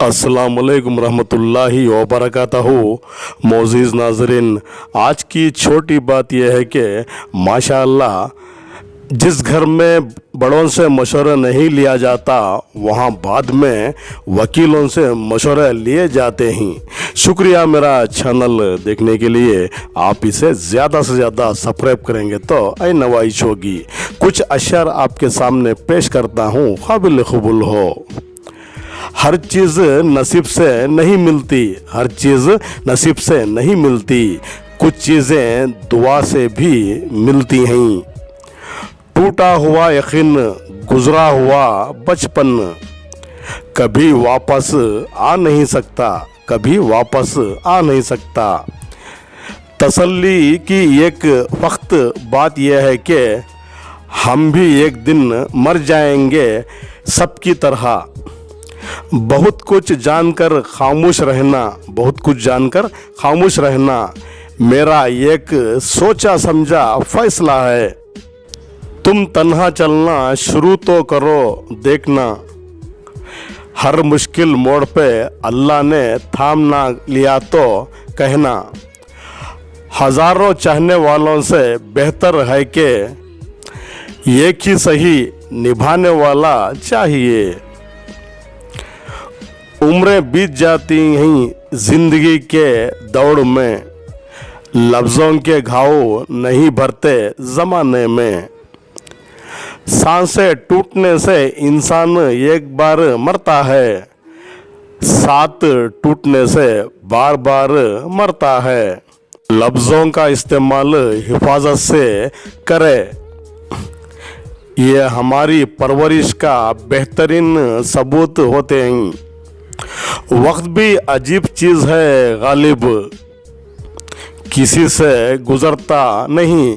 अस्सलाम वालेकुम रहमतुल्लाहि व बरकातहू। मोअज़्ज़िज़ नाज़रीन, आज की छोटी बात यह है कि माशाअल्लाह जिस घर में बड़ों से मशवरा नहीं लिया जाता वहाँ बाद में वकीलों से मशवरा लिए जाते हैं। शुक्रिया मेरा चैनल देखने के लिए। आप इसे ज़्यादा से ज़्यादा सब्सक्राइब करेंगे तो ऐ नवाइश होगी। कुछ अशर आपके सामने पेश करता हूँ, काबिल कबूल हो। हर चीज़ नसीब से नहीं मिलती, हर चीज़ नसीब से नहीं मिलती, कुछ चीज़ें दुआ से भी मिलती हैं। टूटा हुआ यकीन, गुजरा हुआ बचपन कभी वापस आ नहीं सकता, कभी वापस आ नहीं सकता। तसल्ली की एक वक्त बात यह है कि हम भी एक दिन मर जाएंगे सबकी तरह। बहुत कुछ जानकर खामोश रहना, बहुत कुछ जानकर खामोश रहना मेरा एक सोचा समझा फैसला है। तुम तन्हा चलना शुरू तो करो देखना, हर मुश्किल मोड़ पे अल्लाह ने थाम ना लिया तो कहना। हज़ारों चाहने वालों से बेहतर है कि एक ही सही निभाने वाला चाहिए। उम्रें बीत जाती हैं ज़िंदगी के दौड़ में, लफ्ज़ों के घाव नहीं भरते ज़माने में। सांसें टूटने से इंसान एक बार मरता है, साथ टूटने से बार बार मरता है। लफ्ज़ों का इस्तेमाल हिफाजत से करे, ये हमारी परवरिश का बेहतरीन सबूत होते हैं। वक्त भी अजीब चीज़ है गालिब, किसी से गुज़रता नहीं,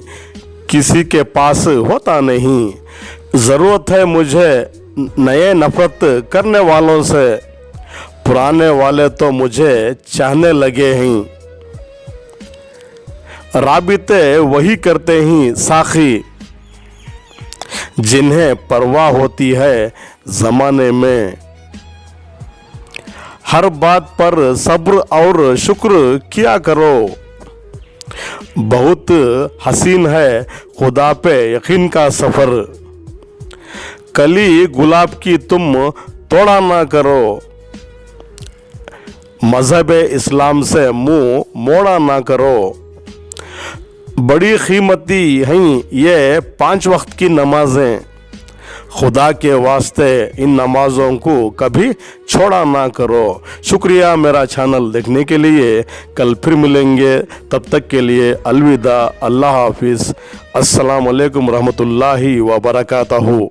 किसी के पास होता नहीं। ज़रूरत है मुझे नए नफ़रत करने वालों से, पुराने वाले तो मुझे चाहने लगे हैं। राबिते वही करते हैं साखी, जिन्हें परवाह होती है ज़माने में। हर बात पर सब्र और शुक्र किया करो, बहुत हसीन है खुदा पे यकीन का सफ़र। कली गुलाब की तुम तोड़ा ना करो, मज़हब इस्लाम से मुंह मोड़ा ना करो। बड़ी कीमती हैं ये 5 वक्त की नमाजें, खुदा के वास्ते इन नमाज़ों को कभी छोड़ा ना करो। शुक्रिया मेरा चैनल देखने के लिए। कल फिर मिलेंगे, तब तक के लिए अलविदा, अल्लाह हाफिज़। अस्सलाम वालेकुम रहमतुल्लाहि व बरकातहू।